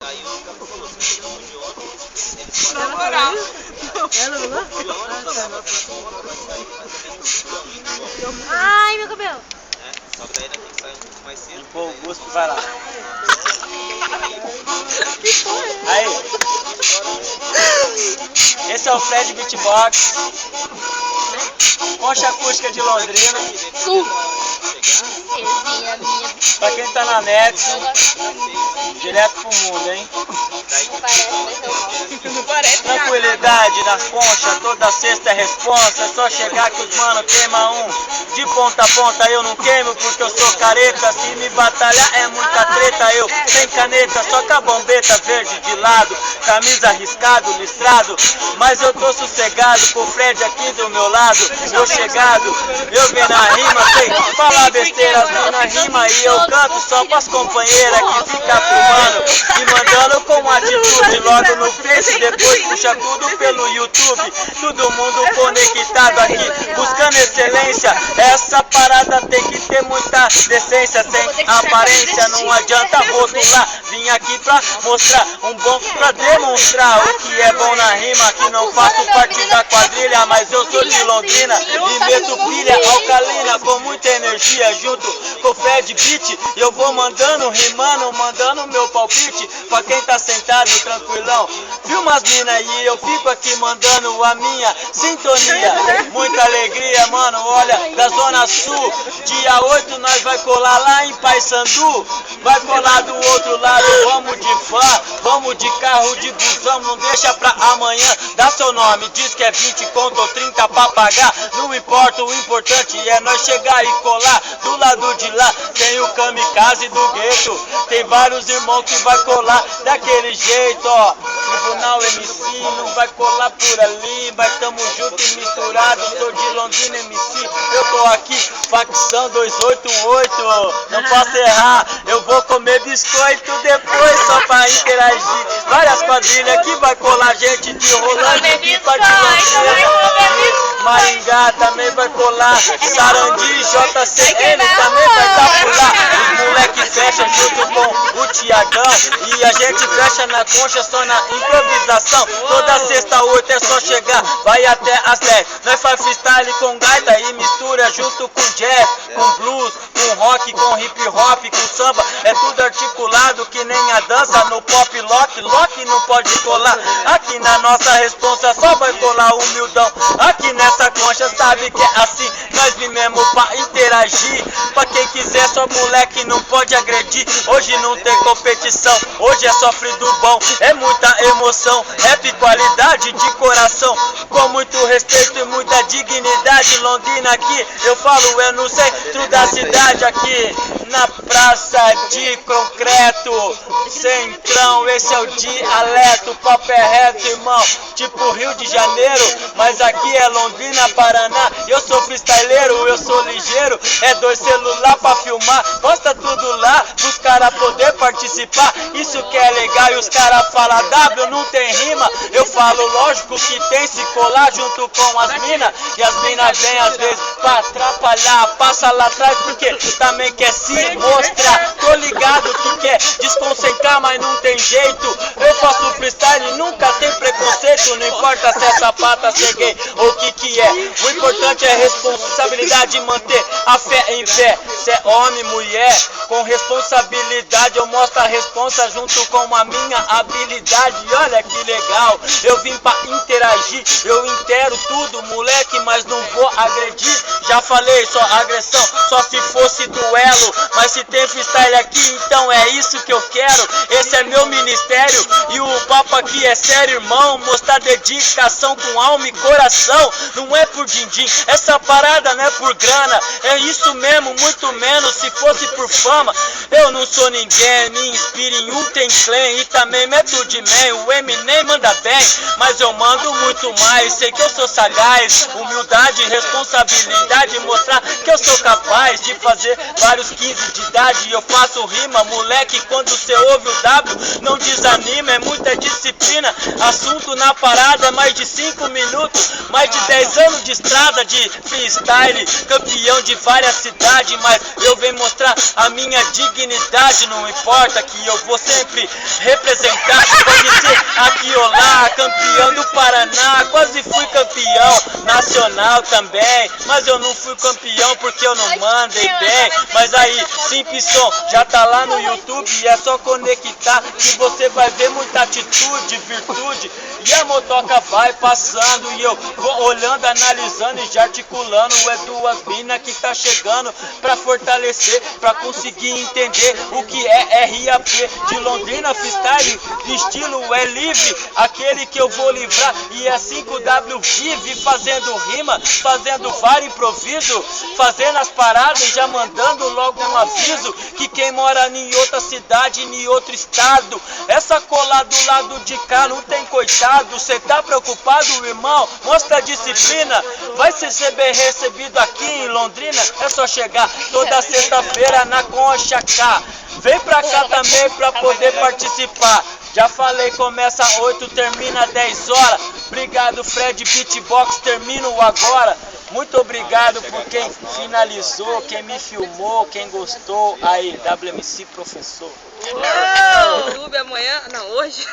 Aí o cara falou assim, de ontem, eles Na moral. Ai, meu cabelo. Só que daí nós tem que sair um pouco mais cedo. Pô, o Guspe vai lá. Aí. Esse é o Fred Beatbox. Concha acústica de Londrina. Pra quem tá na net, direto pro mundo, hein? Não parece nada. Tranquilidade na concha, toda sexta é responsa. É só chegar que os mano queima um. De ponta a ponta eu não queimo porque eu sou careta. Se me batalhar é muita treta. Eu sem caneta, só com a bombeta verde de lado. Camisa riscado, listrado. Mas eu tô sossegado com o Fred aqui do meu lado. Eu chegado, eu venho na rima, sei falar besteiras não na rima. E eu canto só pras companheiras que fica fumando e mandando com atitude. Logo no Face, depois puxa tudo pelo YouTube. Todo mundo conectado aqui, buscando excelência. Essa parada tem que ter muita decência. Sem aparência não adianta rotular. Vim aqui pra mostrar um bom, pra demonstrar o que é bom na rima. Que não faço parte da quadrilha, mas eu sou de Londrina e meto pilha alcalina com muita energia junto com o Fred Beat. Eu vou mandando, rimando, mandando meu palpite pra quem tá sentado tranquilão. Filma as mina e eu fico aqui mandando a minha sintonia. Muita alegria, mano, olha, da Zona Sul. Dia 8 nós vai colar lá em Paysandu. Vai colar do outro lado, vamos de van, vamos de carro, de busão. Não deixa pra amanhã, dá seu nome, diz que é 20 conto ou 30 pra pagar. Não importa, o importante é nós chegar e colar. Do lado de lá tem o kamikaze do gueto. Tem vários irmãos que vai colar daquele jeito, ó. Tribunal MC não vai colar por ali. Vai tamo junto e misturado. Sou de Londrina MC. Eu tô aqui, facção 288. Não posso errar, eu vou comer biscoito depois só pra interagir. Várias quadrilhas que vai colar gente de Rolândia, de Maringá também vai colar. Sarandi, JCN também vai tá por lá. Os moleque fecha junto com o Tiagão. E a gente fecha na concha só na improvisação. Toda sexta 8 é só chegar, vai até as 10. Nós faz freestyle com gaita e mistura junto com jazz, com blues, com rock, com hip hop, com samba. É tudo articulado que nem a dança no pop lock. Lock não pode colar. Aqui na nossa responsa só vai colar humildão. Aqui nessa concha sabe que é assim. Nós vim mesmo pra interagir. Pra quem quiser só moleque não pode agredir. Hoje não tem competição, hoje é só free do bom. É muita emoção, rap qualidade de coração. Com muito respeito e muita dignidade. Londrina aqui, eu falo é no centro da cidade. Aqui na praça de concreto, centrão, esse é o dialeto. Papo é reto, irmão, tipo Rio de Janeiro. Mas aqui é Londrina, Paraná. Eu sou freestyleiro, eu sou ligeiro. É 2 celular pra filmar, posta tudo lá pros caras poder participar. Isso que é legal e os caras falam W não tem rima. Eu falo lógico que tem, se colar junto com as minas. E as minas vêm às vezes pra atrapalhar. Passa lá atrás porque também quer se mostrar. Tô ligado que quer desconcentrar, mas não tem jeito. Eu faço freestyle e nunca tem preconceito. Não importa se é sapata, se é gay ou o que é. O importante é responsabilidade, manter a fé em pé. Se é homem, mulher, com responsabilidade eu mostro a responsa junto com a minha habilidade. E olha que legal, eu vim pra interagir. Eu intero tudo, moleque, mas não vou agredir. Já falei, só agressão, só se fosse duelo. Mas se tem freestyle aqui, então é isso que eu quero. Esse é meu ministério e o papo aqui é sério, irmão. Mostrar dedicação com alma e coração. Não é por din-din, essa parada não é por grana. É isso mesmo, muito menos se fosse por fama. Eu não sou ninguém, me inspire em Wu-Tang-Clan e também Method Man. O Eminem manda bem, mas eu mando muito mais. Sei que eu sou sagaz, humildade, responsabilidade, mostrar que eu sou capaz de fazer vários 15 de idade. Eu faço rima, moleque, quando cê ouve o W, não desanima, é muita disciplina. Assunto na parada é mais de 5 minutos, mais de 10 anos de estrada de freestyle. Campeão de várias cidades, mas mas eu venho mostrar a minha dignidade. Não importa que eu vou sempre representar. Pode ser aqui ou lá, campeão do Paraná. Quase fui campeão nacional também, mas eu não fui campeão porque eu não mandei bem. Mas aí, Simpson já tá lá no YouTube e é só conectar que você vai ver muita atitude, virtude. E a motoca vai passando e eu vou olhando, analisando e já articulando. É duas minas que tá chegando pra fortalecer, pra conseguir entender o que é RAP de Londrina Freestyle. Estilo é livre, aquele que eu vou livrar. E é 5W vive fazendo rima, fazendo vários improviso, fazendo as paradas e já mandando logo um aviso que quem mora em outra cidade, em outro estado, essa cola do lado de cá não tem coitado. Cê tá preocupado, irmão? Mostra a disciplina. Vai ser bem recebido aqui em Londrina. É só chegar toda sexta-feira na Concha K. Vem pra cá também pra poder participar. Já falei, começa 8, termina 10 horas. Obrigado, Fred Beatbox, termino agora. Muito obrigado por quem finalizou, quem me filmou, quem gostou. Aí, WMC Professor. YouTube amanhã, não, hoje.